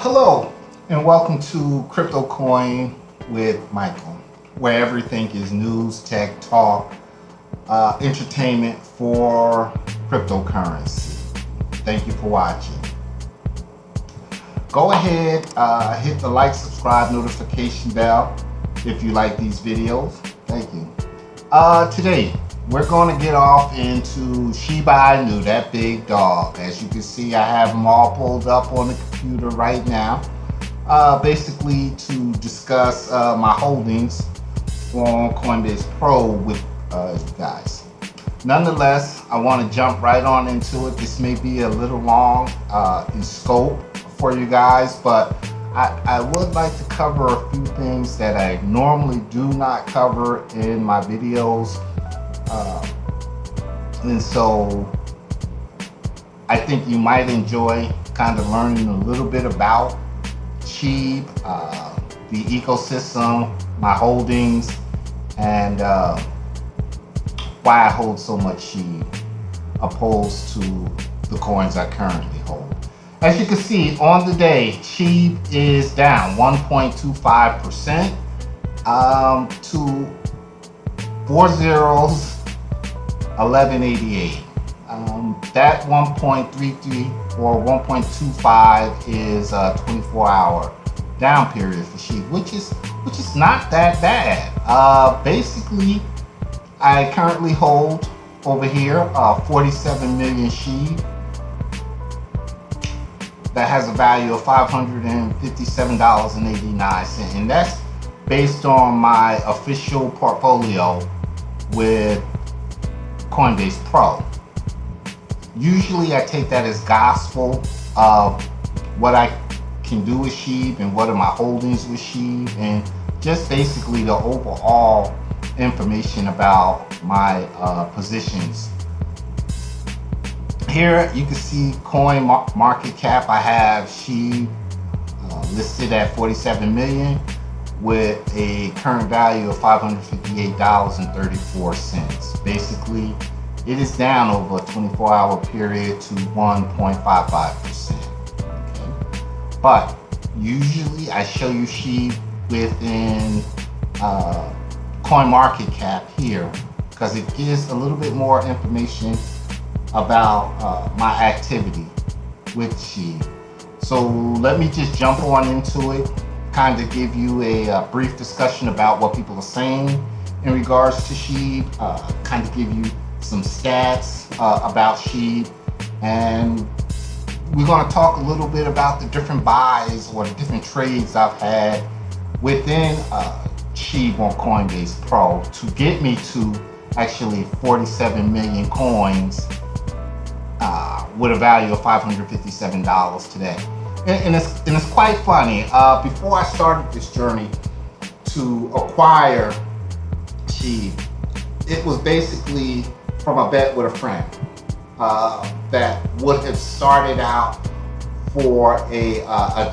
Hello, and welcome to Crypto Coin with Michael, where everything is news, tech, talk, entertainment for cryptocurrency. Thank you for watching. Go ahead, hit the like, subscribe, notification bell if you like these videos. Thank you. Today, we're going to get off into Shiba Inu, that big dog. As you can see, I have them all pulled up on the computer right now. Basically to discuss my holdings on Coinbase Pro with you guys. Nonetheless, I want to jump right on into it. This may be a little long in scope for you guys, but I would like to cover a few things that I normally do not cover in my videos. And so I think you might enjoy kind of learning a little bit about SHIB, the ecosystem, my holdings, and why I hold so much SHIB opposed to the coins I currently hold. As you can see on the day, SHIB is down 1.25% to 1188. That 1.33 or 1.25 is a 24-hour down period for SHIB, which is not that bad. Basically, I currently hold over here 47 million SHIB that has a value of $557.89, and that's based on my official portfolio with Coinbase Pro. Usually I take that as gospel of what I can do with SHIB and what are my holdings with SHIB, and just basically the overall information about my positions. Here you can see coin market cap. I have SHIB listed at 47 million with a current value of $558.34. Basically, it is down over a 24-hour period to 1.55%. Okay. But usually I show you SHIB within coin market cap here because it gives a little bit more information about my activity with SHIB. So let me just jump on into it, kind of give you a brief discussion about what people are saying in regards to SHIB, kind of give you some stats about SHIB, and we're going to talk a little bit about the different buys or the different trades I've had within SHIB on Coinbase Pro to get me to actually 47 million coins with a value of $557 today. And it's quite funny. Before I started this journey to acquire SHIB, it was basically from a bet with a friend that would have started out for a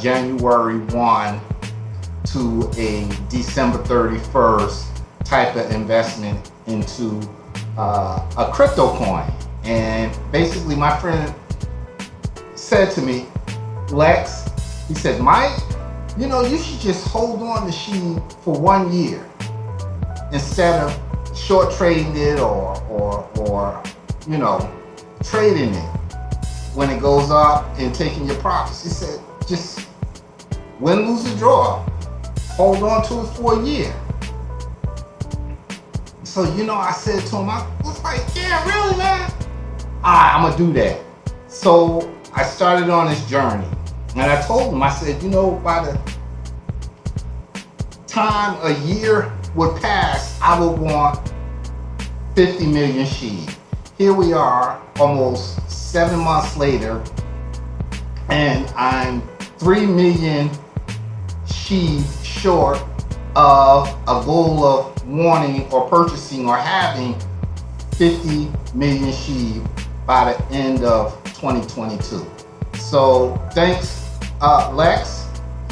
January 1 to a December 31st type of investment into a crypto coin. And basically my friend said to me, Lex, he said, Mike, you should just hold on to SHIB for 1 year instead of short trading it or trading it when it goes up and taking your profits. He said, just win, lose, or draw, hold on to it for a year. So, I said to him, I was like, yeah, really, man? All right, I'm gonna do that. So I started on this journey, and I told him, I said, by the time a year would pass, I would want 50 million SHIB. Here we are, almost 7 months later, and I'm 3 million SHIB short of a goal of wanting or purchasing or having 50 million SHIB by the end of 2022. So thanks, Lex.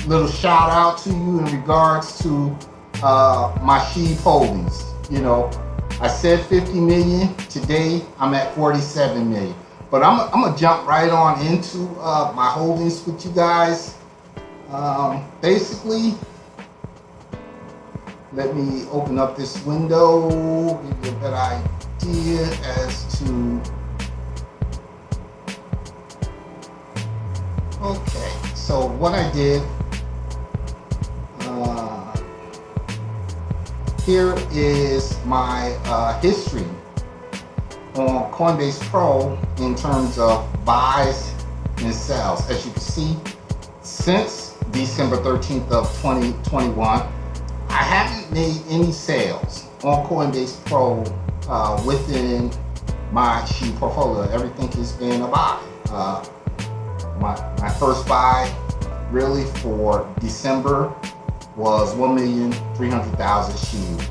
Little shout out to you in regards to my SHIB holdings. I said 50 million. Today I'm at 47 million. But I'm gonna jump right on into my holdings with you guys. Basically, let me open up this window, give you a better idea as to. Okay, so what I did, here is my history on Coinbase Pro in terms of buys and sells. As you can see, since December 13th of 2021, I haven't made any sales on Coinbase Pro within my SHIB portfolio. Everything has been a buy. My first buy really for December was 1,300,000 SHIB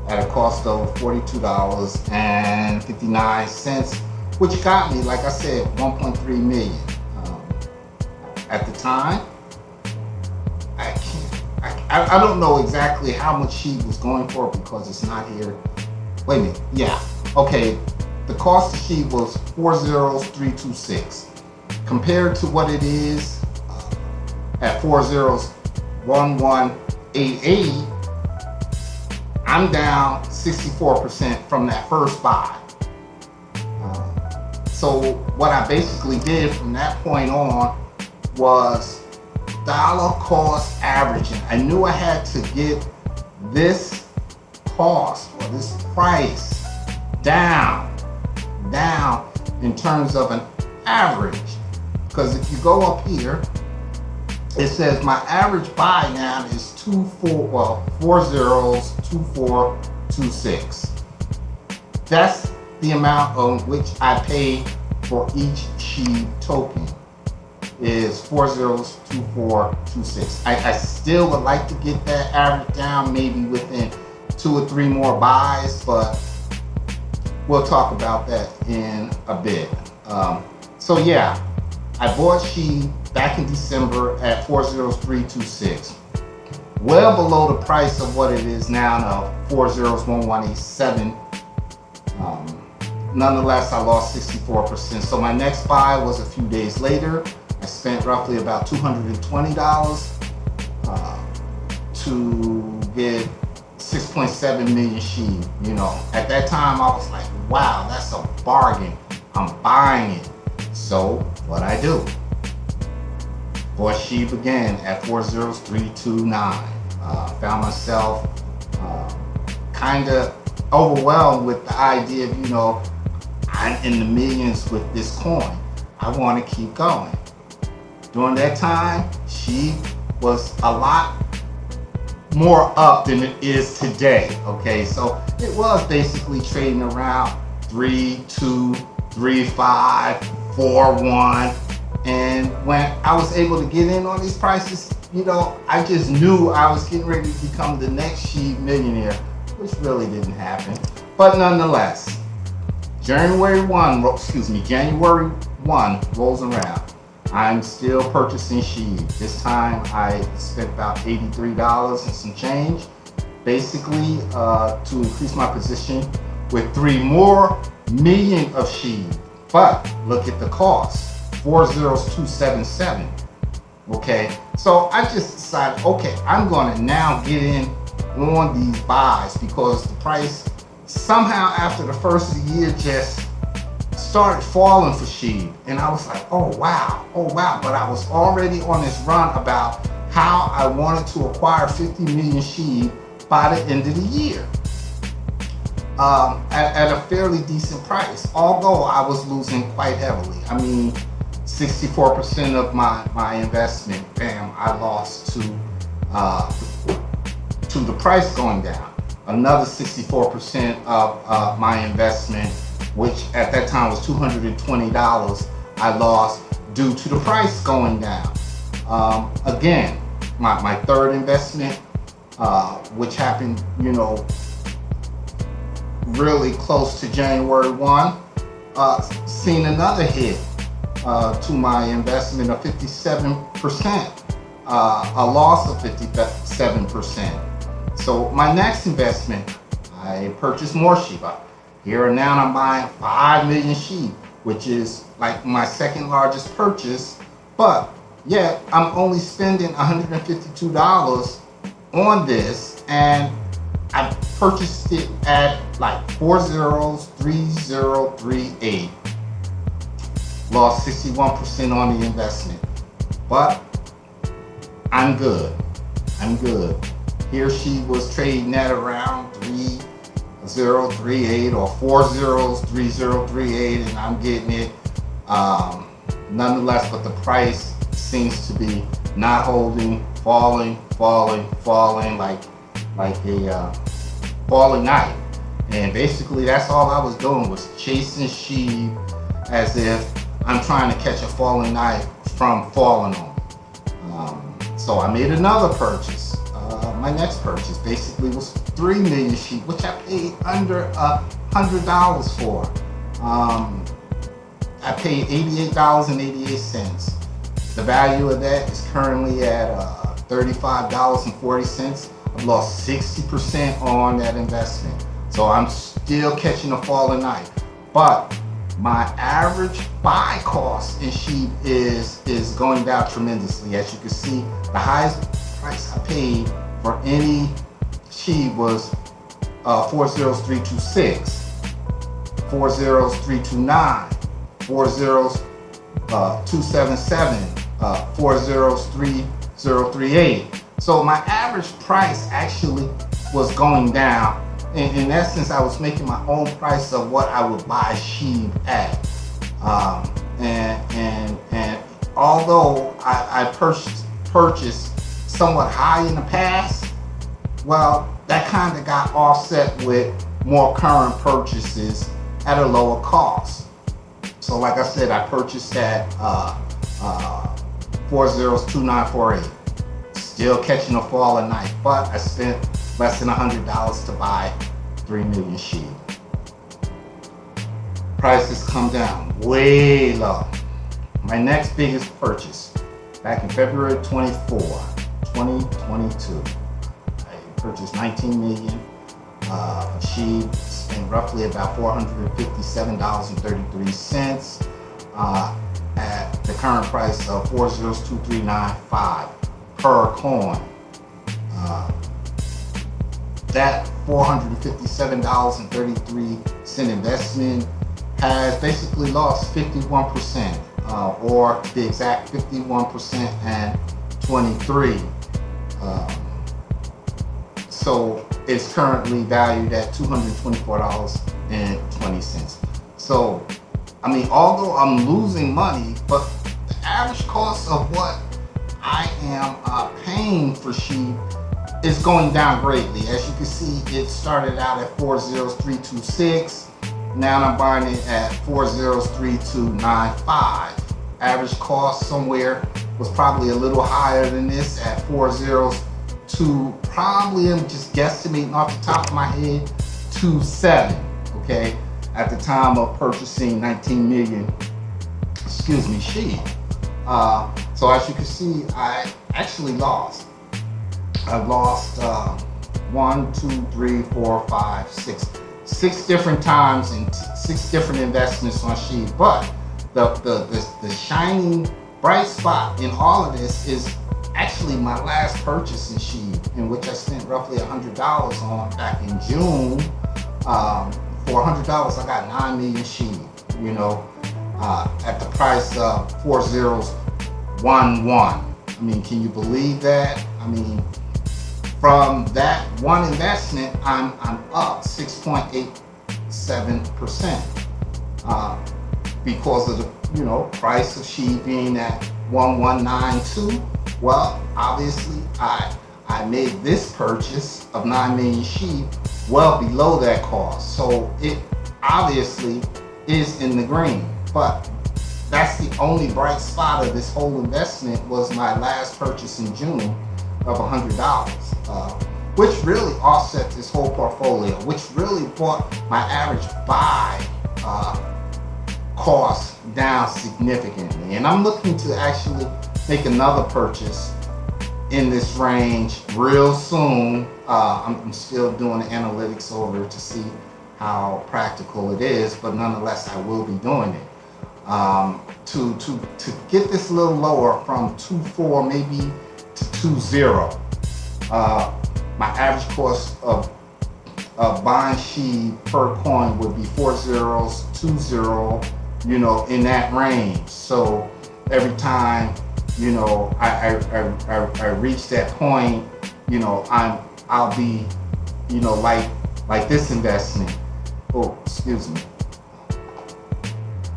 at a cost of $42.59, which got me, like I said, 1.3 million. At the time, I don't know exactly how much SHIB was going for because it's not here. Wait a minute, yeah, okay. The cost of SHIB was 40326. Compared to what it is at 401188, I'm down 64% from that first buy. So what I basically did from that point on was dollar cost averaging. I knew I had to get this cost or this price down in terms of an average. Because if you go up here, it says my average buy now is 402426. That's the amount on which I pay for each SHIB token, is 402426. I still would like to get that average down, maybe within 2 or 3 more buys, but we'll talk about that in a bit. So yeah, I bought SHIB back in December at 40326, well below the price of what it is now of 401187. Nonetheless, I lost 64%. So my next buy was a few days later. I spent roughly about $220 to get 6.7 million SHIB. You know, at that time I was like, wow, that's a bargain. I'm buying it. So what I do? Bought SHIB again at 40329. Found myself kind of overwhelmed with the idea of, you know, I'm in the millions with this coin. I want to keep going. During that time, SHIB was a lot more up than it is today. Okay, so it was basically trading around 3.2, 3.5, 4.1. And when I was able to get in on these prices, you know, I just knew I was getting ready to become the next SHIB millionaire, which really didn't happen. But nonetheless, January 1 rolls around. I'm still purchasing SHIB. This time I spent about $83 and some change, basically to increase my position with 3 more million of SHIB. But look at the cost. 40277. Okay, so I just decided, okay, I'm going to now get in on these buys because the price somehow after the first of the year just started falling for SHIB, and I was like, oh wow. But I was already on this run about how I wanted to acquire 50 million SHIB by the end of the year at a fairly decent price, although I was losing quite heavily. I mean, 64% of my investment, bam, I lost to the price going down. Another 64% of my investment, which at that time was $220, I lost due to the price going down. Again, my third investment, which happened, you know, really close to January 1, seen another hit to my investment of 57%, a loss of 57%. So my next investment, I purchased more Shiba. Here and now I'm buying 5 million SHIB, which is like my second largest purchase, but yet I'm only spending $152 on this, and I purchased it at like 403038. Lost 61% on the investment, but I'm good. I'm good. Here she was trading at around 3038 or 403038, and I'm getting it. Nonetheless, but the price seems to be not holding, falling, like a falling knife. And basically, that's all I was doing, was chasing sheep as if I'm trying to catch a falling knife from falling on. So I made another purchase. My next purchase basically was 3 million sheep, which I paid under $100 for. I paid $88.88. The value of that is currently at $35.40. I've lost 60% on that investment. So I'm still catching a falling knife. But my average buy cost in sheep is going down tremendously. As you can see, the highest price I paid for any sheep was 40326, 40329, 40277, 403038. So my average price actually was going down. In essence, I was making my own price of what I would buy sheep at. And although I purchased somewhat high in the past, well, that kind of got offset with more current purchases at a lower cost. So like I said, I purchased at 402948. Still catching a falling knife, but I spent less than $100 to buy 3 million sheep. Prices come down way low. My next biggest purchase, back in February 24, 2022, I purchased 19 million sheep, spent roughly about $457.33 at the current price of 402,395 per coin. That $457.33 investment has basically lost 51%, or to be exact, 51% and 23. So it's currently valued at $224.20. So, I mean, although I'm losing money, but the average cost of what I am paying for sheep is going down greatly. As you can see, it started out at 40326. Now I'm buying it at 403,295. Average cost somewhere was probably a little higher than this at 402. Probably, I'm just guesstimating off the top of my head, 27. Okay, at the time of purchasing 19 million, sheep. So as you can see, I actually lost. I've lost 6 different times in 6 different investments on sheep. But the shining bright spot in all of this is actually my last purchase in sheep, in which I spent roughly $100 on back in June. For $100, I got 9 million sheep. At the price of 4011. I mean, can you believe that? I mean, from that one investment, I'm up 6.87%, because of the price of sheep being at 1192. Well, obviously, I made this purchase of 9 million sheep well below that cost, so it obviously is in the green. But that's the only bright spot of this whole investment, was my last purchase in June of $100, which really offset this whole portfolio, which really brought my average buy cost down significantly. And I'm looking to actually make another purchase in this range real soon. I'm still doing the analytics over to see how practical it is, but nonetheless, I will be doing it. To get this a little lower from 2.4 maybe to 2.0. My average cost of buying SHIB per coin would be 4 zeros, 2.0, in that range. So every time, I reach that point, I'll be, like this investment. Oh, excuse me.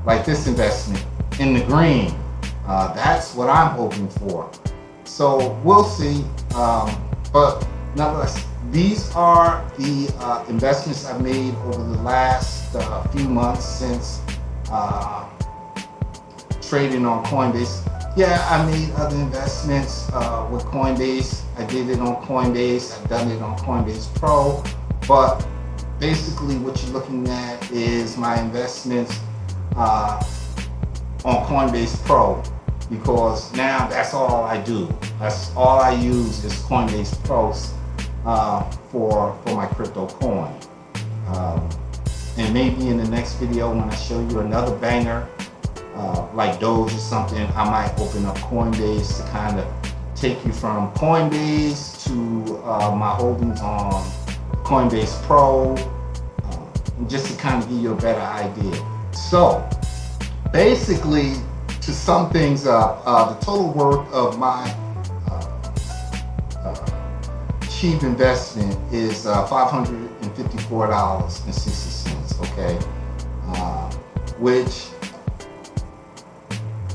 Like this investment in the green. That's what I'm hoping for. So we'll see. But nonetheless, these are the investments I've made over the last few months since trading on Coinbase. Yeah, I made other investments with Coinbase. I did it on Coinbase. I've done it on Coinbase Pro. But basically what you're looking at is my investments on Coinbase Pro, because now that's all I do. That's all I use is Coinbase Pro for my crypto coin. And maybe in the next video when I show you another banger, like Doge or something, I might open up Coinbase to kind of take you from Coinbase to my holdings on Coinbase Pro, just to kind of give you a better idea. So basically, to sum things up, the total worth of my SHIB investment is $554.60, okay? Which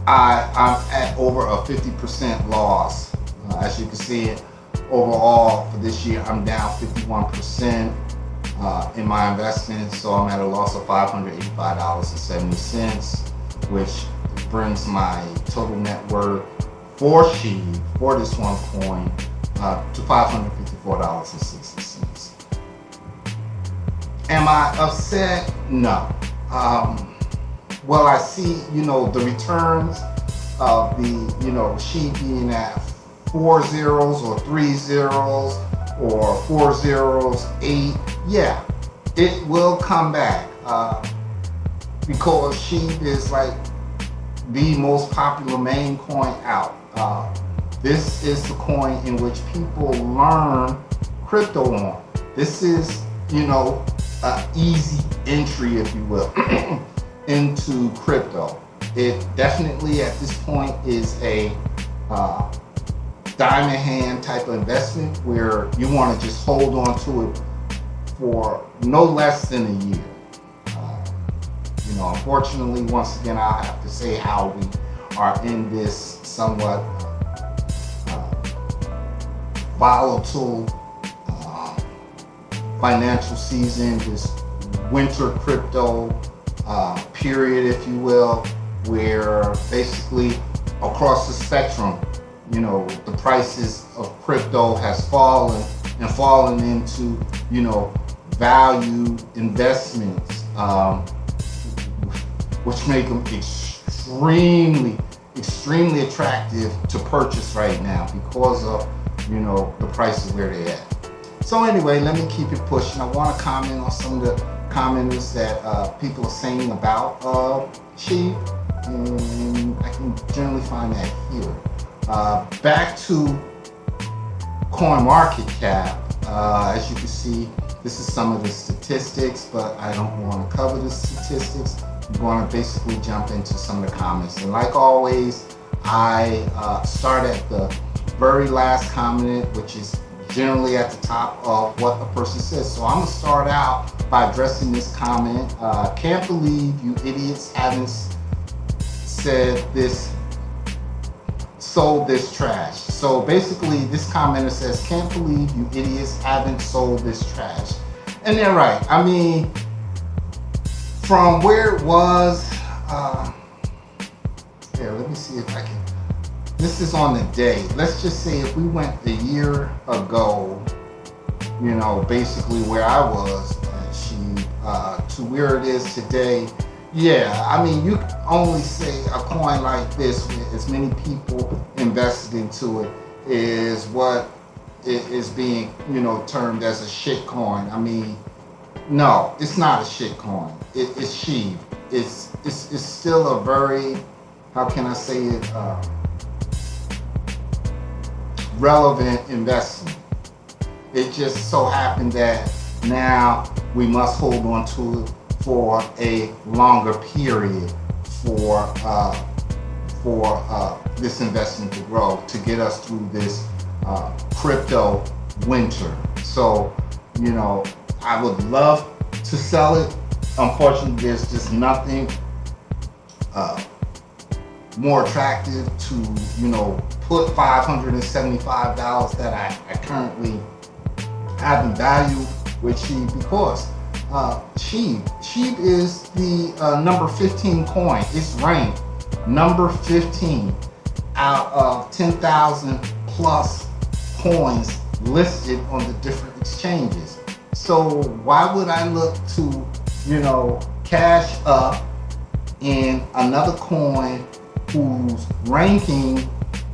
I'm at over a 50% loss. As you can see, overall for this year, I'm down 51% in my investments, so I'm at a loss of $585.70, which brings my total net worth for SHIB, for this one coin, to $554.60. Am I upset? No. Well, I see, the returns of the, SHIB being at 4 zeros or 3 zeros or 4 zeros, 8. Yeah, it will come back because SHIB is like the most popular meme coin out. This is the coin in which people learn crypto on. This is, an easy entry, if you will, into crypto. It definitely at this point is a diamond hand type of investment where you want to just hold on to it for no less than a year. Unfortunately, once again, I have to say how we are in this somewhat volatile financial season, this winter crypto period, if you will, where basically across the spectrum, the prices of crypto has fallen into, value investments, which make them extremely attractive to purchase right now because of, the prices where they're at. So anyway, let me keep it pushing. I want to comment on some of the commenters that people are saying about SHIB, and I can generally find that here. Back to CoinMarketCap. As you can see, this is some of the statistics, but I don't want to cover the statistics. I'm going to basically jump into some of the comments. And like always, I start at the very last comment, which is generally at the top of what a person says. So I'm going to start out by addressing this comment. Can't believe you idiots haven't sold this trash. So basically this commenter says, can't believe you idiots haven't sold this trash. And they're right. I mean, from where it was, here, let me see if I can, this is on the day. Let's just say if we went a year ago, basically where I was at SHIB, to where it is today. Yeah, I mean, you can only say a coin like this with as many people invested into it is what is being, termed as a shit coin. I mean, No, it's not a shit coin. It's Sheeb. It's still a very, how can I say it, relevant investment. It just so happened that now we must hold on to it for a longer period for this investment to grow, to get us through this crypto winter. So, you know, I would love to sell it. Unfortunately, there's just nothing uh, more attractive to, put $575 that I currently have in value with Sheeb, because Sheeb is the number 15 coin. It's ranked number 15 out of 10,000 plus coins listed on the different exchanges. So why would I look to, cash up in another coin whose ranking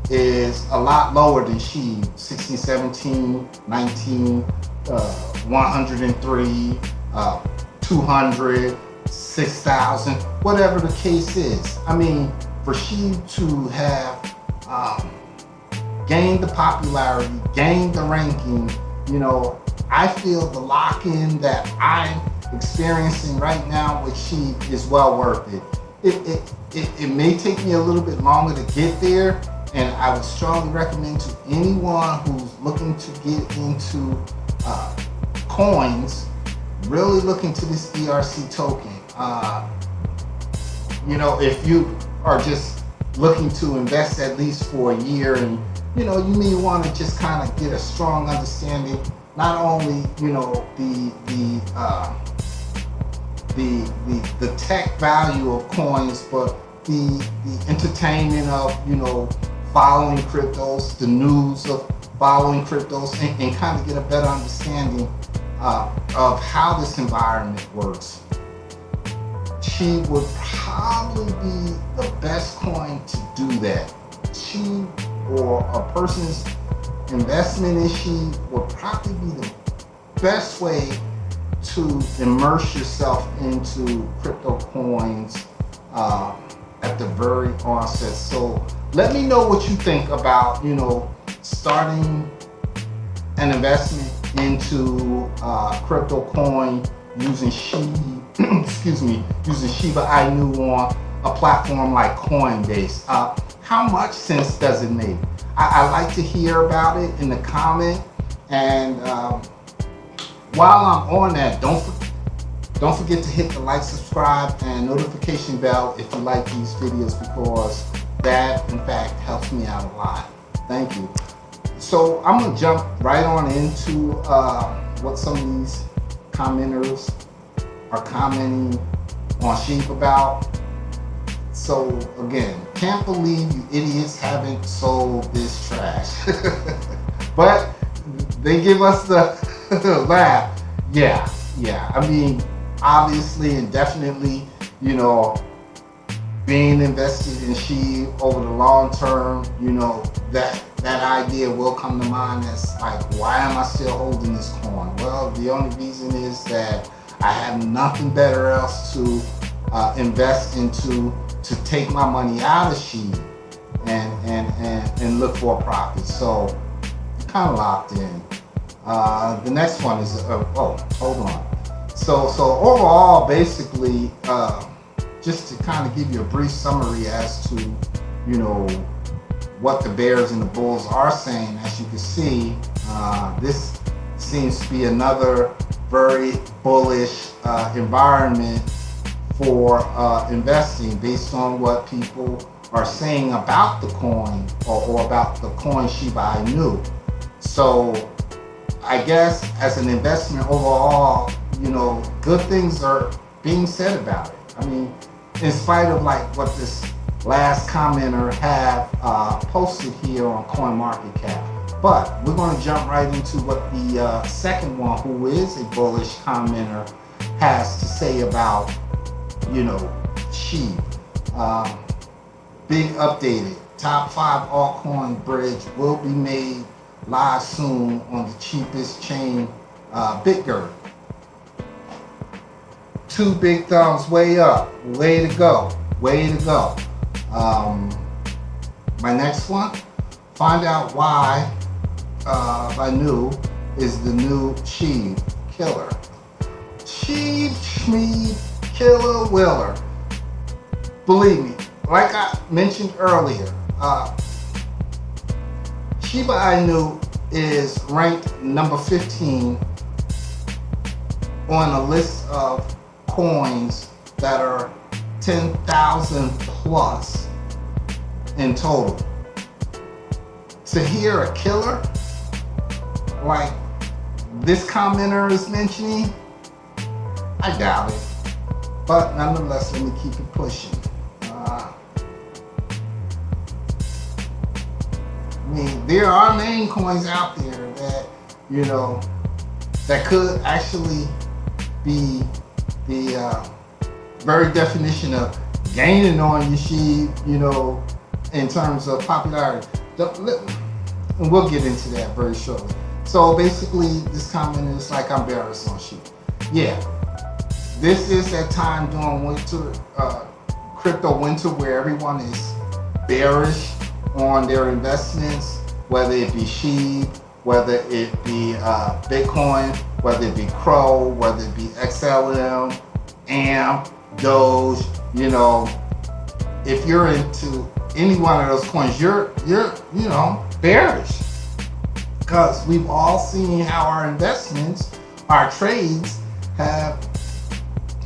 is a lot lower than Sheeb, 16, 17, 19, 103, 200, 6,000, whatever the case is. I mean, for Sheeb to have gained the popularity, gained the ranking, I feel the lock-in that I'm experiencing right now with Sheeb is well worth it. It may take me a little bit longer to get there, and I would strongly recommend to anyone who's looking to get into coins, really look into this ERC token. If you are just looking to invest at least for a year, and you may want to just kind of get a strong understanding, not only the tech value of coins, but the entertainment of following cryptos, the news of following cryptos, and kind of get a better understanding of how this environment works. She would probably be the best coin to do that. She, or a person's investment in She, would probably be the best way to immerse yourself into crypto coins at the very onset. So let me know what you think about starting an investment into crypto coin using using Shiba Inu on a platform like Coinbase. How much sense does it make? I like to hear about it in the comment. And while I'm on that, don't forget to hit the like, subscribe, and notification bell if you like these videos, because that in fact helps me out a lot. Thank you. So I'm gonna jump right on into what some of these commenters are commenting on Sheep about. So again, can't believe you idiots haven't sold this trash. But they give us the laugh. Yeah. I mean, obviously and definitely, being invested in Sheep over the long term, that idea will come to mind. As like, why am I still holding this coin? Well, the only reason is that I have nothing better else to invest into, to take my money out of Sheep and look for a profit. So kind of locked in. The next one is hold on. So overall, basically, just to kind of give you a brief summary as to what the bears and the bulls are saying. As you can see, this seems to be another very bullish environment for investing, based on what people are saying about the coin, or about the coin Shiba Inu. So I guess as an investment overall, good things are being said about it. I mean, in spite of like what this last commenter have posted here on CoinMarketCap. But we're going to jump right into what the second one, who is a bullish commenter, has to say about, Sheep. Big updated. Top 5 altcoin bridge will be made live soon on the cheapest chain, BitGert. two big thumbs way up. Way to go. Way to go. My next one, find out why Inu is the new Sheeb killer. Sheeb, Schmeeb, Killer, Willer. Believe me, like I mentioned earlier, Shiba Inu is ranked number 15 on a list of coins that are 10,000 plus in total. To hear a killer like this commenter is mentioning, I doubt it. But nonetheless, let me keep it pushing. I mean, there are name coins out there that, you know, that could actually be the very definition of gaining on your Sheeb, you know, in terms of popularity. And we'll get into that very shortly. So basically, this comment is like, I'm bearish on Sheeb. Yeah, this is that time during winter, crypto winter, where everyone is bearish on their investments, whether it be Sheeb, whether it be Bitcoin, whether it be Crow, whether it be XLM, AMP, Doge. You know, if you're into any one of those coins, you're you know, bearish, because we've all seen how our investments, our trades, have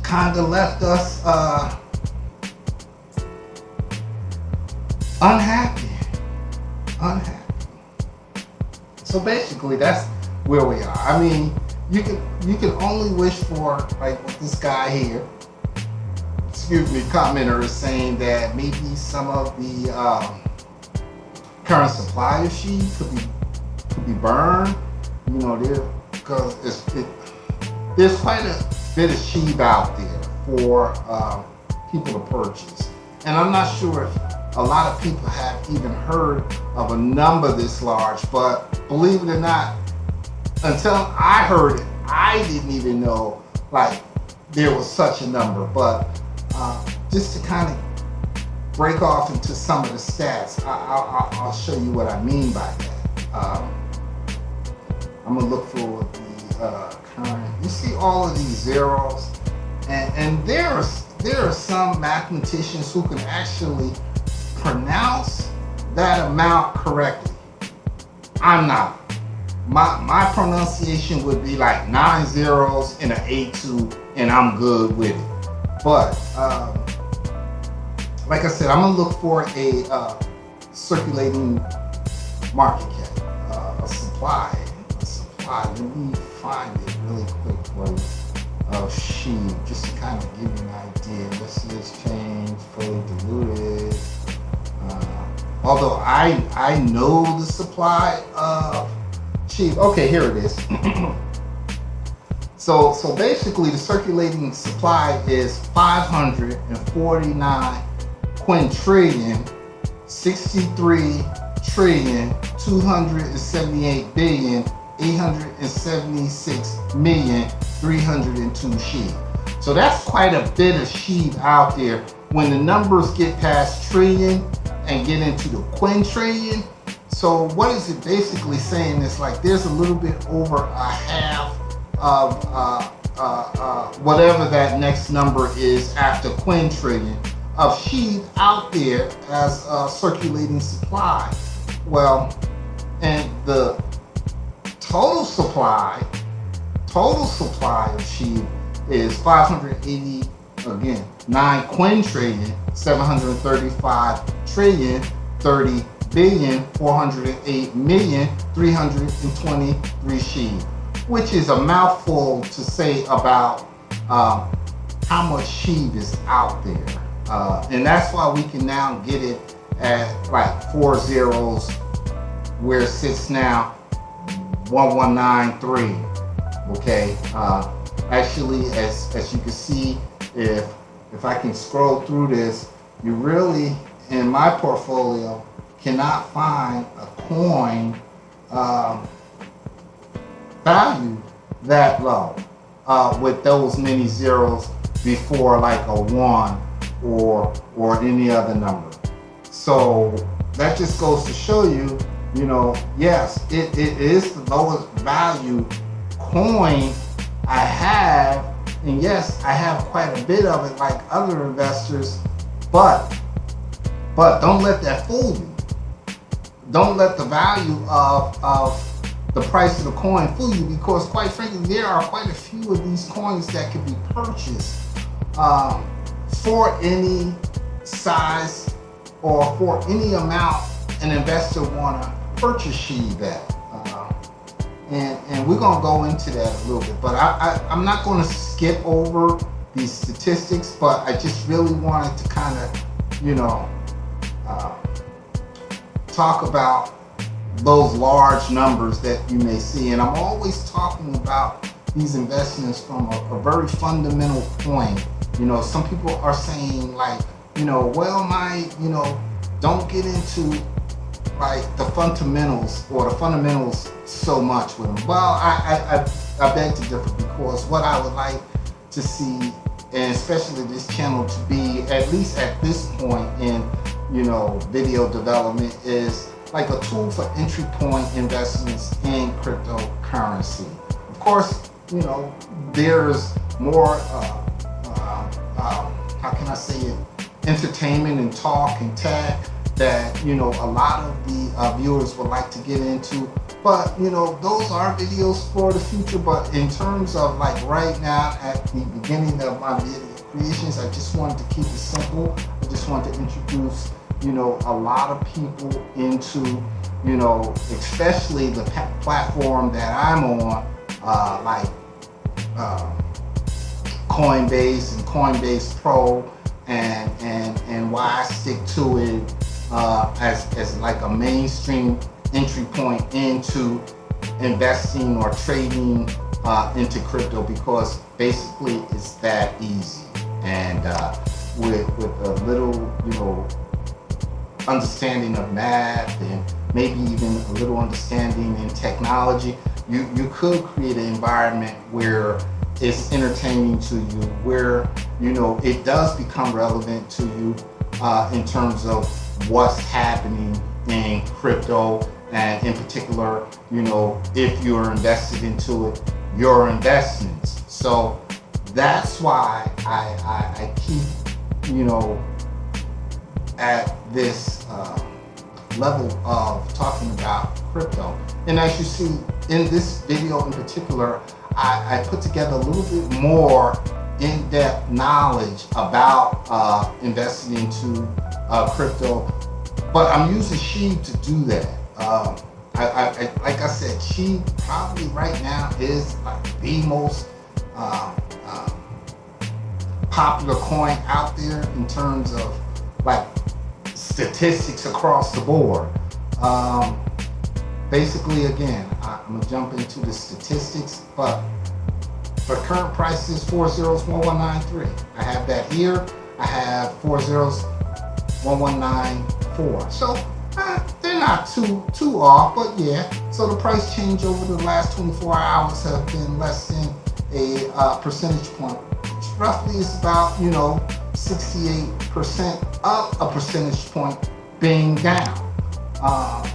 kind of left us unhappy. So basically, that's where we are. I mean, you can only wish for, like with this guy here, commenter is saying that maybe some of the current supply of Sheeb could be burned. You know, because there's quite a bit of Sheeb out there for people to purchase, and I'm not sure if a lot of people have even heard of a number this large, but believe it or not, until I heard it, I didn't even know like there was such a number. But just to kind of break off into some of the stats, I'll show you what I mean by that. I'm gonna look for the current. You see all of these zeros, and there are some mathematicians who can actually pronounce that amount correctly. I'm not. My pronunciation would be like 9 zeros and an A2, and I'm good with it. But like I said, I'm gonna look for a circulating market cap, a supply. Let me find it really quick for you. Sheeb, just to kind of give you an idea. This is change fully diluted. Although I know the supply of Sheeb. Okay, here it is. So basically, the circulating supply is 549 quintillion, 63 trillion, 278 billion, 876 million, 302 Sheeb. So that's quite a bit of Sheeb out there. When the numbers get past trillion and get into the quintillion, so what is it basically saying? It's like there's a little bit over a half of whatever that next number is after quintillion of Sheeb out there as a circulating supply. Well, and the total supply of Sheeb is 580, again, 9 quintillion, 735 trillion, 30 billion, 408 million, 323 Sheeb, which is a mouthful to say about how much Sheeb is out there. And that's why we can now get it at like 4 zeros, where it sits now 1193. Okay. Actually, as you can see, if I can scroll through this, you really, in my portfolio, cannot find a coin valued that low with those many zeros before like a 1 or any other number. So that just goes to show you, yes, it is the lowest value coin I have, and yes, I have quite a bit of it like other investors, but don't let that fool you. Don't let the value of the price of the coin fool you, because quite frankly, there are quite a few of these coins that can be purchased for any size or for any amount an investor want to purchase Shiba. And we're going to go into that a little bit, but I'm not going to skip over these statistics, but I just really wanted to kind of, talk about those large numbers that you may see. And I'm always talking about these investments from a very fundamental point. Some people are saying like, don't get into like the fundamentals so much with them. Well, I beg to differ, because what I would like to see, and especially this channel to be, at least at this point in video development, is like a tool for entry point investments in cryptocurrency. Of course, there's more how can I say it, entertainment and talk and tech that a lot of the viewers would like to get into, but those are videos for the future. But in terms of like right now, at the beginning of my video creations, I just wanted to keep it simple. I just wanted to introduce a lot of people into especially the platform that I'm on, like Coinbase and Coinbase Pro, and why I stick to it as like a mainstream entry point into investing or trading into crypto, because basically it's that easy. And with a little understanding of math and maybe even a little understanding in technology, you could create an environment where it's entertaining to you, where it does become relevant to you in terms of what's happening in crypto, and in particular, if you're invested into it, your investments. So that's why I keep at this level of talking about crypto. And as you see in this video in particular, I put together a little bit more in-depth knowledge about investing into crypto, but I'm using Shiba to do that. Like I said, Shiba probably right now is like the most popular coin out there in terms of like statistics across the board. Basically, again, I'm gonna jump into the statistics, but for current price is 401193. I have that here. I have 401194. So they're not too off, but yeah. So the price change over the last 24 hours have been less than a percentage point, which roughly is about 68% of a percentage point being down,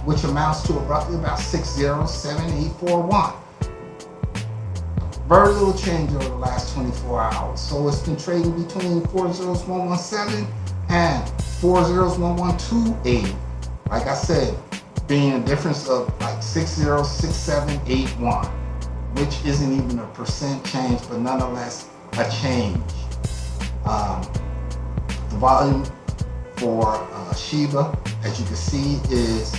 which amounts to roughly about 607841. Very little change over the last 24 hours. So it's been trading between 40117 and 40128. Like I said, being a difference of like 606781, which isn't even a percent change, but nonetheless a change. The volume for Shiba, as you can see, is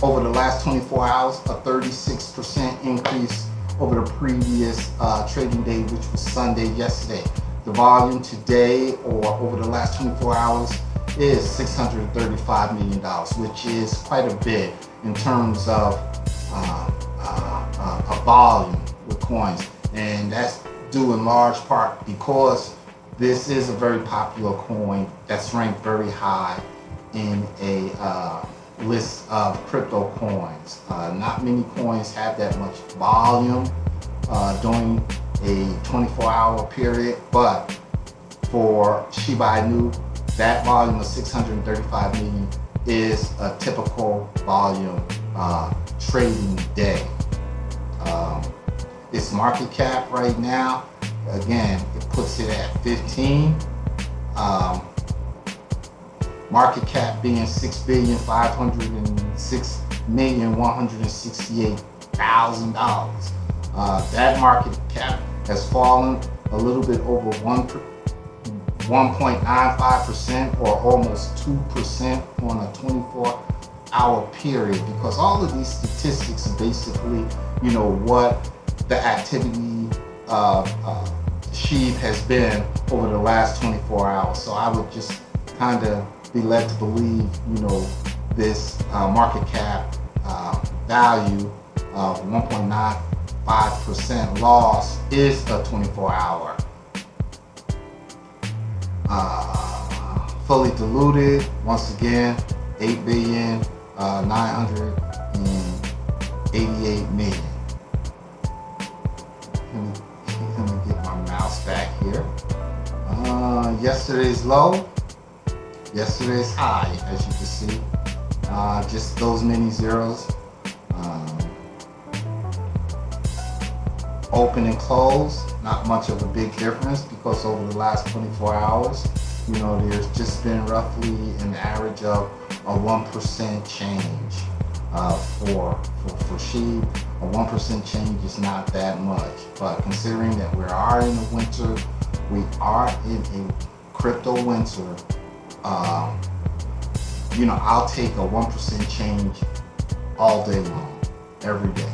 over the last 24 hours a 36% increase over the previous trading day, which was Sunday yesterday. The volume today, or over the last 24 hours, is $635 million, which is quite a bit in terms of a volume with coins. And that's due in large part because this is a very popular coin that's ranked very high in a list of crypto coins. Not many coins have that much volume during a 24-hour period, but for Shiba Inu, that volume of 635 million is a typical volume trading day. Its market cap right now, again, it puts it at 15. Market cap being $6,506,168,000. That market cap has fallen a little bit over 1.95% or almost 2% on a 24-hour period, because all of these statistics are basically, what the activity of SHIB has been over the last 24 hours. So I would just kind of be led to believe, this market cap value of 1.95% loss is a 24-hour. Fully diluted, once again, 8,988,000,000. Let me get my mouse back here. Yesterday's low, yesterday's high, as you can see. Just those many zeros. Open and close, not much of a big difference, because over the last 24 hours, there's just been roughly an average of a 1% change for SHIB. A 1% change is not that much, but considering that we are in the winter, we are in a crypto winter, I'll take a 1% change all day long, every day.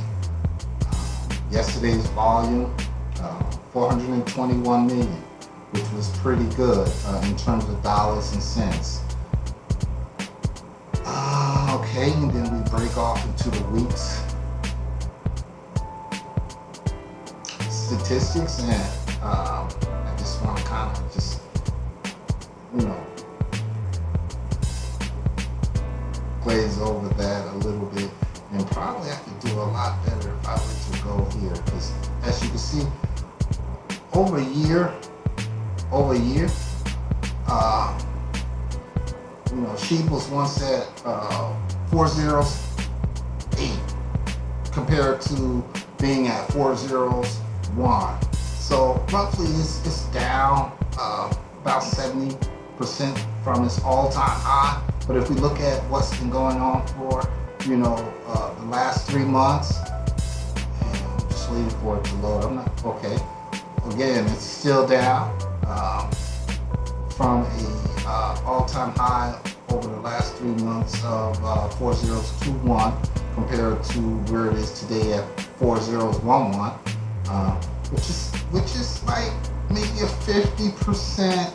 Yesterday's volume, 421 million, which was pretty good in terms of dollars and cents. Okay, and then we break off into the week's statistics, and I just want to kind of just, glaze over that a little bit, and probably I could do a lot better if I were to go here, because as you can see, over a year, SHIB was once at 408 compared to being at 401. So roughly it's down about 70% from its all-time high. But if we look at what's been going on for, the last 3 months, and I'm just waiting for it to load. Okay. Again, it's still down from a all-time high over the last 3 months of 4021 compared to where it is today at 4011, which is like maybe a 50%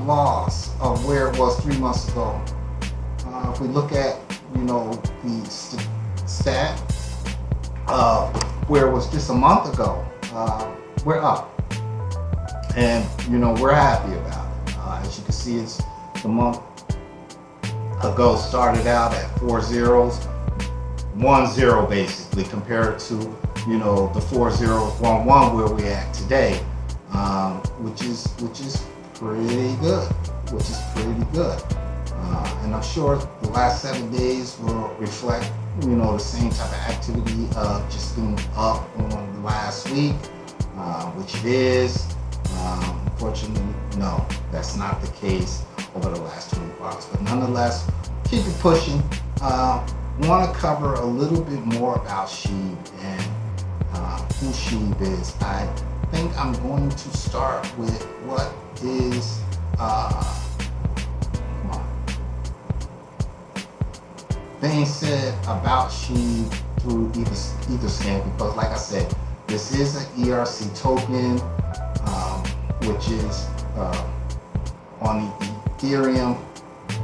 loss of where it was 3 months ago. If we look at the stat where it was just a month ago, we're up, and we're happy about it. As you can see, it's the month ago started out at 4010 basically, compared to the 4011 where we're at today, which is pretty good. And I'm sure the last 7 days will reflect, the same type of activity of just being up on the last week, which it is. Unfortunately, no, that's not the case over the last 24 hours. But nonetheless, keep it pushing. Want to cover a little bit more about SHIB and who SHIB is. I think I'm going to start with what is being said about SHIB through Etherscan, because like I said, this is an ERC token, which is on the Ethereum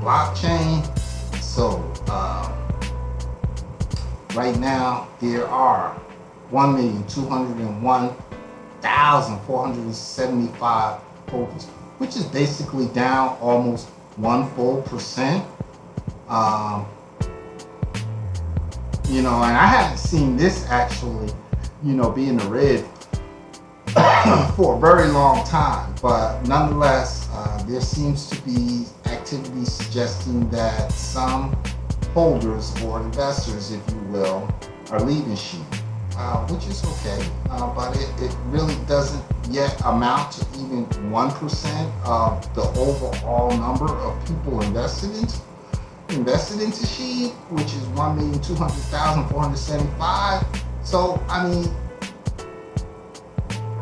blockchain. So right now there are 1,201,475 holders, which is basically down almost 1 full percent. And I haven't seen this actually, be in the red for a very long time. But nonetheless, there seems to be activity suggesting that some holders or investors, if you will, are leaving SHIB, which is okay, but it really doesn't yet amount to even 1% of the overall number of people invested into SHIB, which is 1,200,475. So, I mean,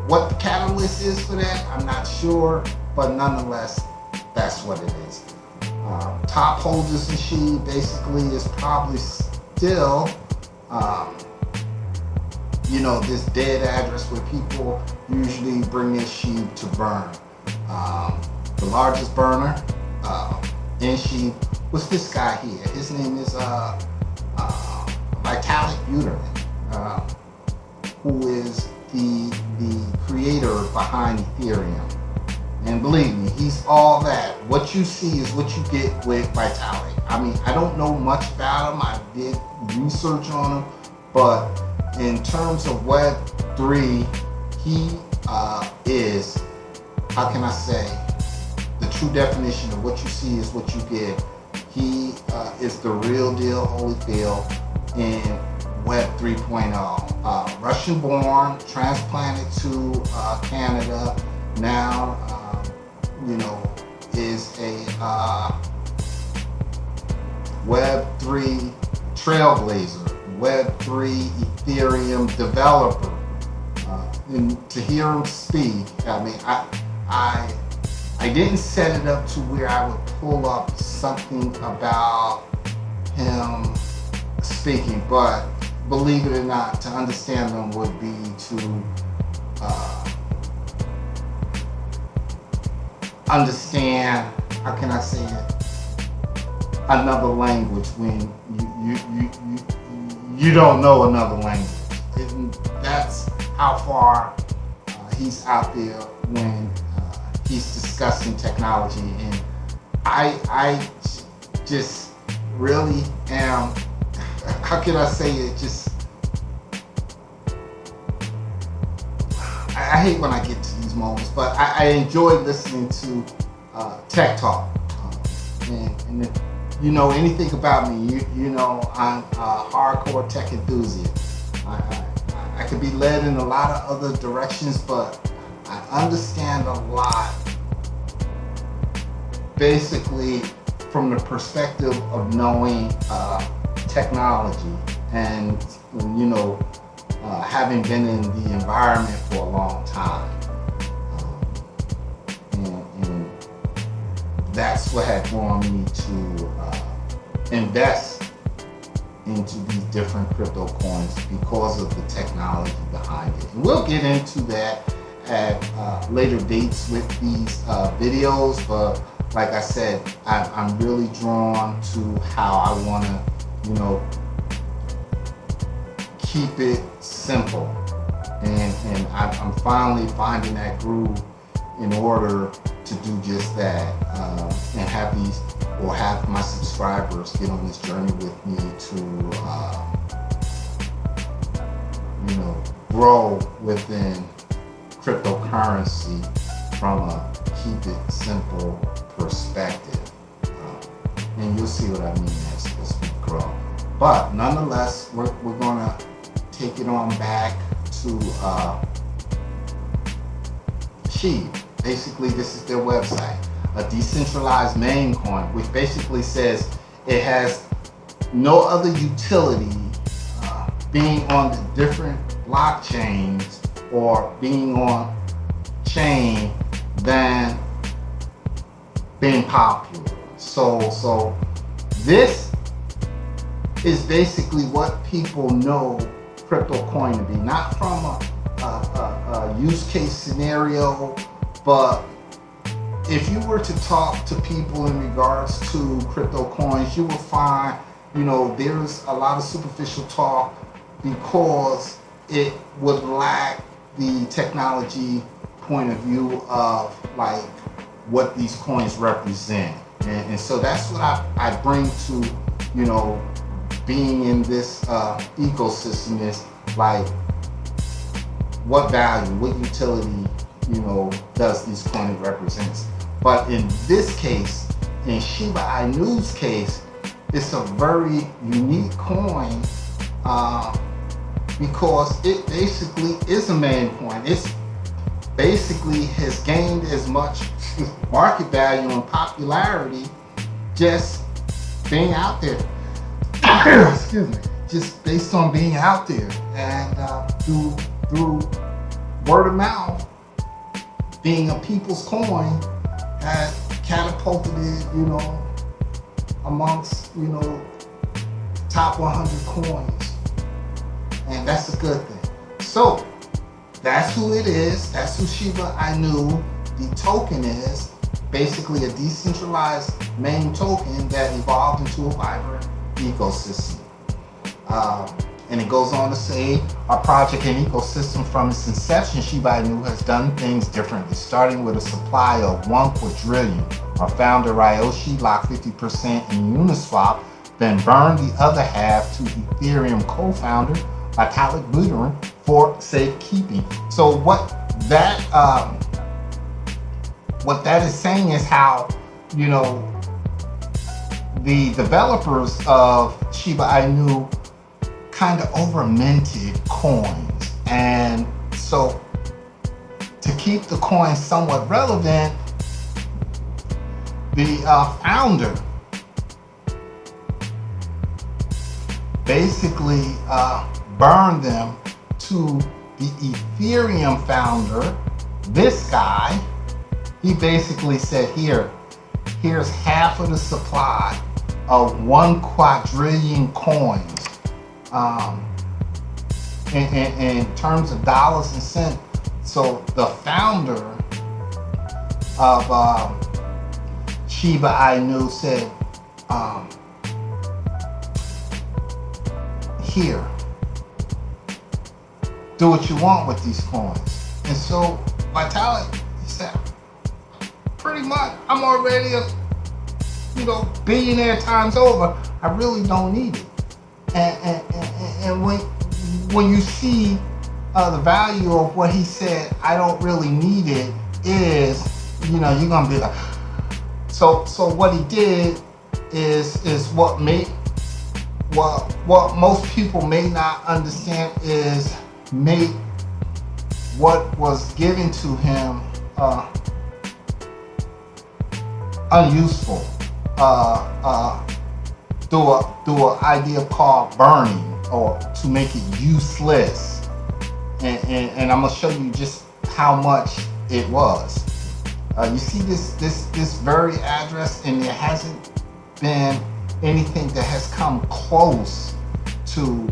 what the catalyst is for that, I'm not sure, but nonetheless, that's what it is. Top holders in SHIB basically is probably still, this dead address where people usually bring their SHIB to burn. The largest burner in SHIB was this guy here. His name is Vitalik Buterin, who is the creator behind Ethereum. And believe me, he's all that. What you see is what you get with Vitalik. I mean, I don't know much about him. I did research on him, but in terms of Web3, he is, how can I say, the true definition of what you see is what you get. He is the real deal, Holyfield, in Web 3.0. Russian-born, transplanted to Canada, now is a Web3 trailblazer, Web3 Ethereum developer. And to hear him speak, I mean, I didn't set it up to where I would pull up something about him speaking, but believe it or not, to understand them would be to understand, how can I say it, another language when you don't know another language. And that's how far he's out there when he's discussing technology. And I just really am, how can I say it, just, I hate when I get to these moments, but I enjoy listening to Tech Talk. And if you know anything about me, you know I'm a hardcore tech enthusiast. I could be led in a lot of other directions, but I understand a lot, basically from the perspective of knowing technology and, having been in the environment for a long time. And that's what had drawn me to invest into these different crypto coins because of the technology behind it. And we'll get into that at later dates with these videos, but like I said, I'm really drawn to how I want to, keep it simple. And I'm finally finding that groove in order to do just that, and have my subscribers get on this journey with me to, grow within cryptocurrency from a keep it simple perspective. And you'll see what I mean as we grow. But nonetheless, we're gonna take it on back to SHIB. Basically, this is their website, a decentralized meme coin, which basically says it has no other utility being on the different blockchains or being on chain than being popular. So this is basically what people know crypto coin to be, not from a use case scenario, but if you were to talk to people in regards to crypto coins, you will find, there's a lot of superficial talk because it would lack the technology point of view of like what these coins represent. And so that's what I bring to, being in this ecosystem, is like what value, what utility, does this coin represents. But in this case, in Shiba Inu's case, it's a very unique coin because it basically is a meme coin. It's basically has gained as much market value and popularity just being out there. Excuse me. Just based on being out there and through word of mouth, being a people's coin has catapulted it, amongst top 100 coins, and that's a good thing. So that's who it is. That's who Shiba Inu, the token, is. Basically a decentralized meme token that evolved into a vibrant ecosystem. And it goes on to say, our project and ecosystem from its inception, Shiba Inu has done things differently, starting with a supply of 1 quadrillion. Our founder Ryoshi locked 50% in Uniswap, then burned the other half to Ethereum co-founder Vitalik Buterin for safekeeping. So what that is saying is how, the developers of Shiba Inu kind of over-minted coins. And so to keep the coin somewhat relevant, the founder basically burned them to the Ethereum founder. This guy, he basically said, here's half of the supply of 1 quadrillion coins. In terms of dollars and cents. So the founder of Shiba Inu said, here, do what you want with these coins. And so Vitalik, he said, pretty much, I'm already a billionaire times over. I really don't need it. And when you see the value of what he said, I don't really need it, is, you're gonna be like, so what he did is what most people may not understand is make what was given to him unuseful. Through an idea called burning, or to make it useless. And I'm gonna show you just how much it was. You see this very address, and there hasn't been anything that has come close to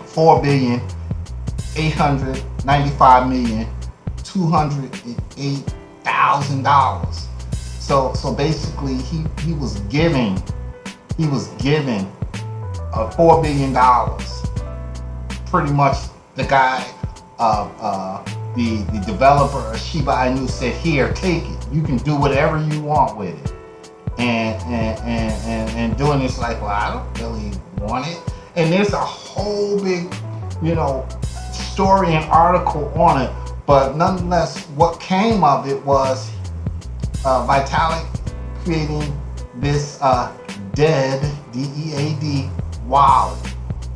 $4,895,208,000. So basically he was given $4 billion. Pretty much the guy, the developer of Shiba Inu said, here, take it. You can do whatever you want with it. And doing this like, well, I don't really want it. And there's a whole big, story and article on it. But nonetheless, what came of it was Vitalik creating this DEAD, D-E-A-D, wallet,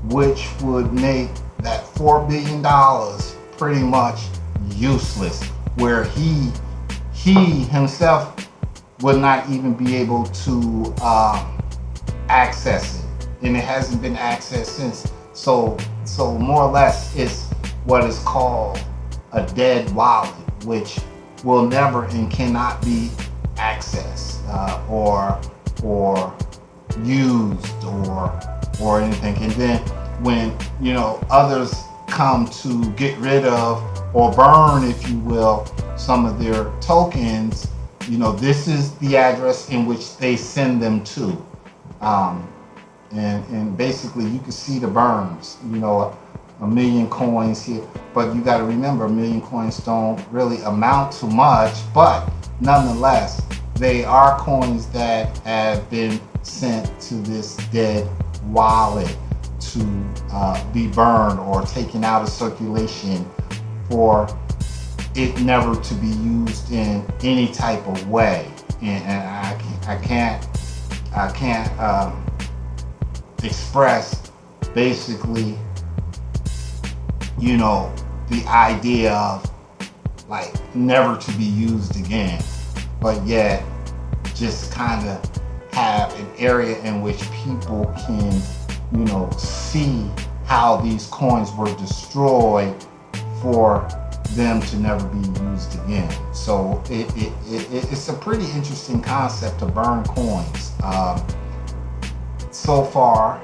which would make that $4 billion pretty much useless, where he himself would not even be able to access it, and it hasn't been accessed since. So more or less, it's what is called a dead wallet, which will never and cannot be accessed or used or anything. And then when others come to get rid of or burn, if you will, some of their tokens, this is the address in which they send them to. And basically you can see the burns, a million coins here, but you got to remember, a million coins don't really amount to much, but nonetheless, they are coins that have been sent to this dead wallet. be burned or taken out of circulation for it never to be used in any type of way. And I can't express basically, the idea of like never to be used again, but yet just kind of have an area in which people can, see how these coins were destroyed for them to never be used again. So it's a pretty interesting concept to burn coins. So far,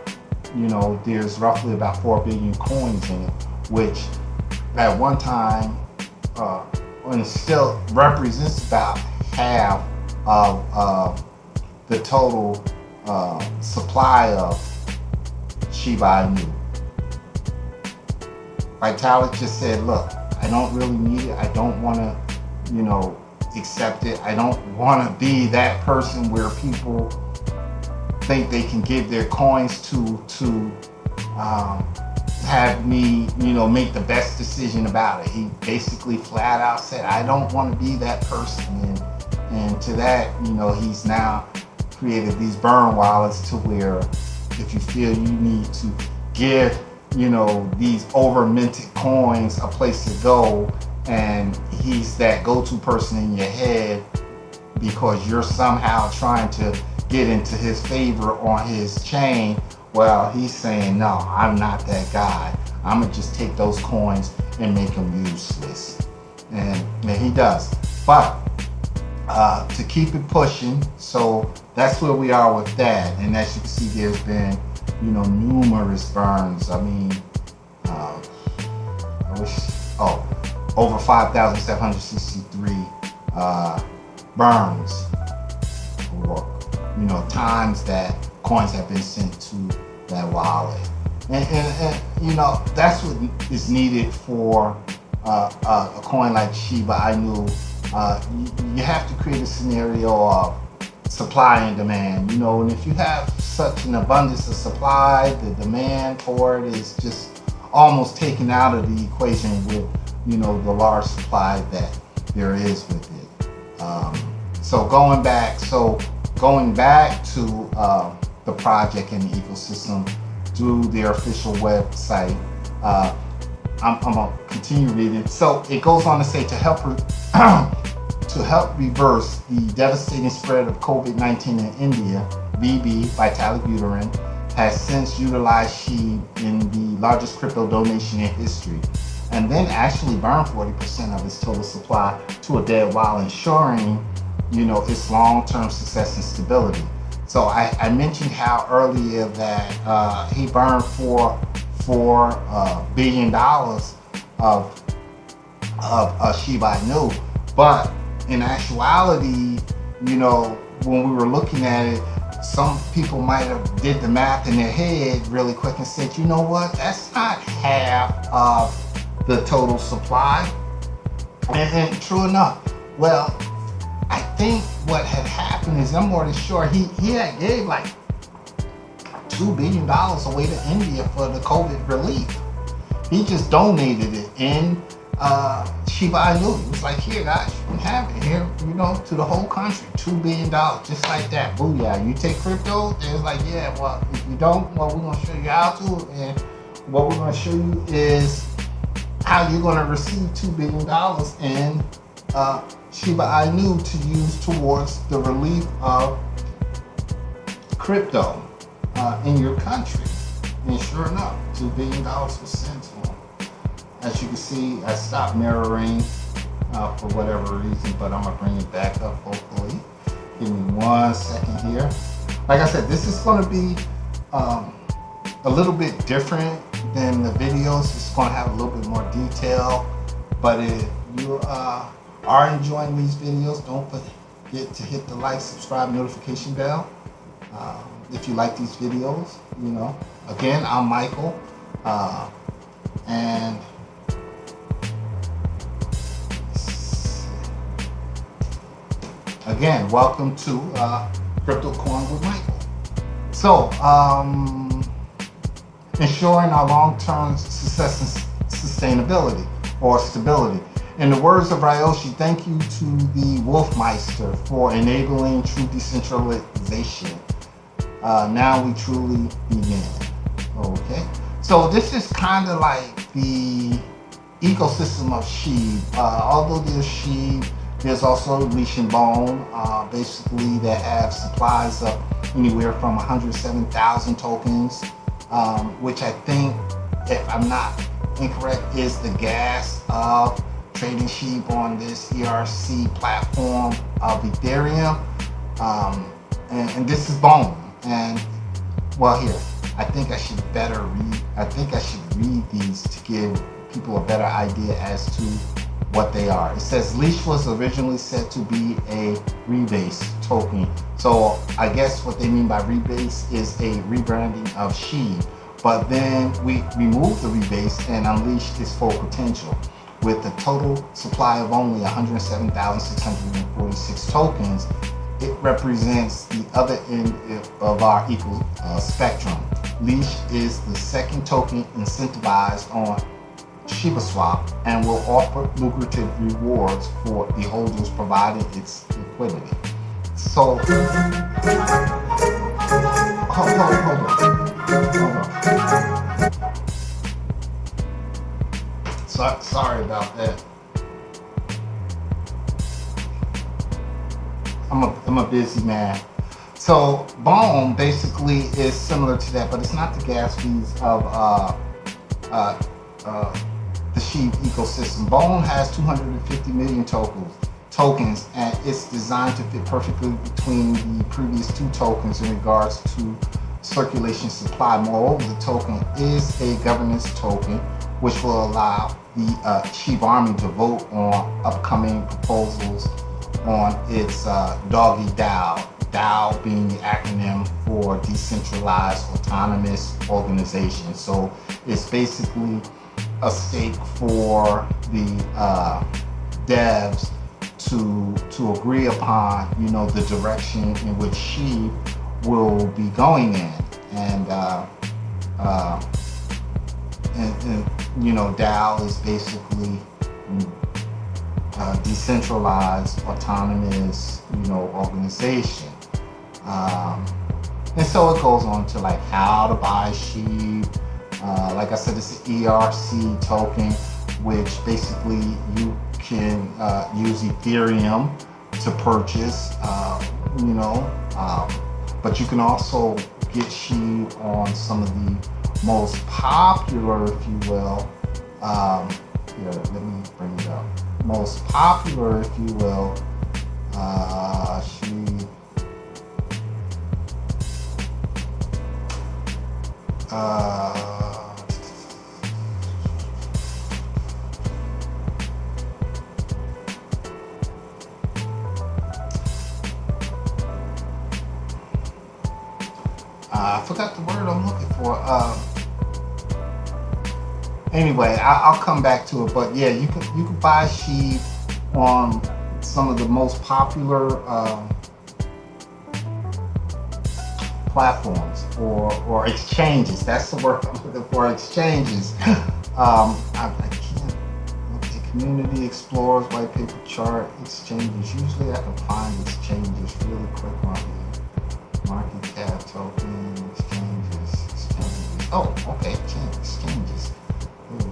there's roughly about 4 billion coins in it, which at one time, and still represents about half of the total supply of Shiba Inu. Vitalik just said, look, I don't really need it. I don't want to, accept it. I don't want to be that person where people think they can give their coins to have me, make the best decision about it. He basically flat out said, I don't want to be that person. And to that, he's now created these burn wallets to where if you feel you need to give, these over minted coins a place to go, and he's that go-to person in your head because you're somehow trying to get into his favor on his chain. Well, he's saying, no, I'm not that guy. I'm gonna just take those coins and make them useless. And he does. But to keep it pushing, so that's where we are with that. And as you can see, there's been, numerous burns. I mean, over 5,763 burns, or times that coins have been sent to that wallet. And that's what is needed for a coin like Shiba Inu. You have to create a scenario of supply and demand, and if you have such an abundance of supply, the demand for it is just almost taken out of the equation with, the large supply that there is with it. So going back to the project and the ecosystem through their official website, I'm gonna continue reading. So it goes on to say to help reverse the devastating spread of COVID-19 in India, VB, Vitalik Buterin, has since utilized SHIB in the largest crypto donation in history, and then actually burned 40% of its total supply to a dead wallet, ensuring, its long-term success and stability. So I mentioned how earlier that he burned $4 billion of Shiba Inu, but in actuality, when we were looking at it, some people might have did the math in their head really quick and said, you know what, that's not half of the total supply. And true enough, well, I think what had happened is, I'm more than sure, he had gave like $2 billion away to India for the COVID relief. He just donated it in Shiba Inu. It was like, here guys, you can have it here, to the whole country, $2 billion, just like that. Booyah. You take crypto, it's like, yeah, well, if you don't, well, we're gonna show you how to, and what we're gonna show you is how you're gonna receive $2 billion in Shiba Inu to use towards the relief of crypto in your country. And sure enough, $2 billion was sent to him. As you can see, I stopped mirroring for whatever reason, but I'm gonna bring it back up hopefully. Give me 1 second here. Like I said, this is gonna be a little bit different than the videos. It's gonna have a little bit more detail, but if you are enjoying these videos, don't forget to hit the like, subscribe, notification bell. If you like these videos, again, I'm Michael, and again, welcome to Crypto Coin with Michael. So, ensuring our long-term success and sustainability or stability. In the words of Ryoshi, thank you to the Wolfmeister for enabling true decentralization. Now we truly begin. Okay, so this is kind of like the ecosystem of Sheeb. Although there's Sheeb, there's also Leash and Bone, basically that have supplies of anywhere from 107,000 tokens, which I think, if I'm not incorrect, is the gas of trading Sheep on this ERC platform of Ethereum. And this is Bone. And well, here, I think I should better read. I think I should read these to give people a better idea as to what they are. It says Leash was originally said to be a rebase token. So I guess what they mean by rebase is a rebranding of Sheep. But then we removed the rebase and unleashed its full potential with a total supply of only 107,646 tokens. It represents the other end of our equal spectrum. Leash is the second token incentivized on ShibaSwap and will offer lucrative rewards for the holders provided its liquidity. So, hold on. Sorry about that. I'm a busy man. So Bone basically is similar to that, but it's not the gas fees of the Sheep ecosystem. Bone has 250 million tokens, and it's designed to fit perfectly between the previous two tokens in regards to circulation supply. Moreover, the token is a governance token, which will allow the Sheep Army to vote on upcoming proposals on its Doggy DAO. DAO being the acronym for Decentralized Autonomous Organization. So it's basically a stake for the devs to agree upon, the direction in which Sheep will be going in, and DAO is basically decentralized autonomous organization, and so it goes on to like how to buy Sheep. Like I said, it's an ERC token, which basically you can use Ethereum to purchase, but you can also get Sheep on some of the most popular, if you will. Here, let me bring it up. Most popular, if you will, Sheep. I forgot the word I'm looking for. Anyway, I'll come back to it. But yeah, you can buy Sheep on some of the most popular platforms or exchanges. That's the word I'm looking for. Exchanges. I can't. Okay, Community Explorers, white paper chart, exchanges. Usually I can find exchanges really quick on here. Market cap, token, exchanges. Oh, okay, exchanges. Here we go.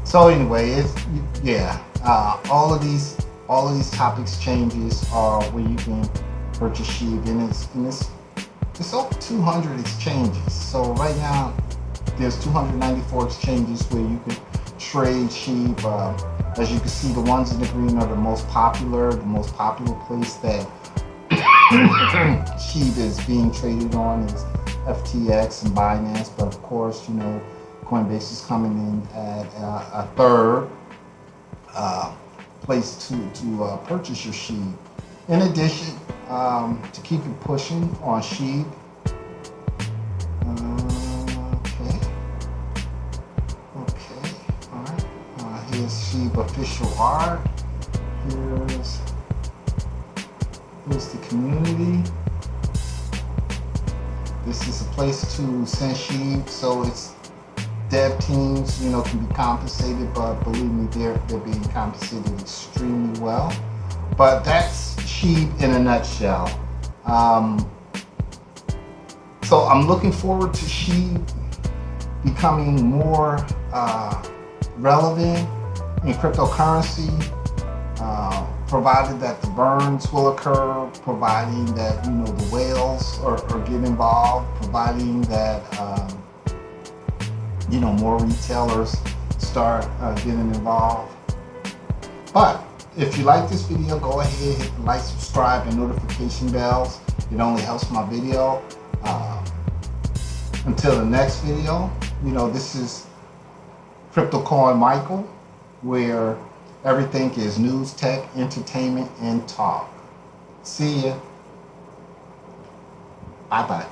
So anyway, all of these top exchanges are where you can purchase Sheep, and it's over 200 exchanges. So right now there's 294 exchanges where you can trade Sheep. As you can see, the ones in the green are the most popular. The most popular place that Sheep is being traded on is FTX and Binance, but of course, Coinbase is coming in at a third place to purchase your Sheep. In addition, to keep it pushing on Sheep, all right. Here's Sheep official art. Here's the community. place to send sheep, so it's dev teams, can be compensated, but believe me, they're being compensated extremely well. But that's sheep in a nutshell. So I'm looking forward to sheep becoming more relevant in cryptocurrency, provided that the burns will occur, providing that the whales are get involved, providing that more retailers start getting involved. But if you like this video, go ahead, hit the like, subscribe, and notification bells. It only helps my video. Until the next video, this is CryptoCoin Michael, where everything is news, tech, entertainment, and talk. See ya. Bye-bye.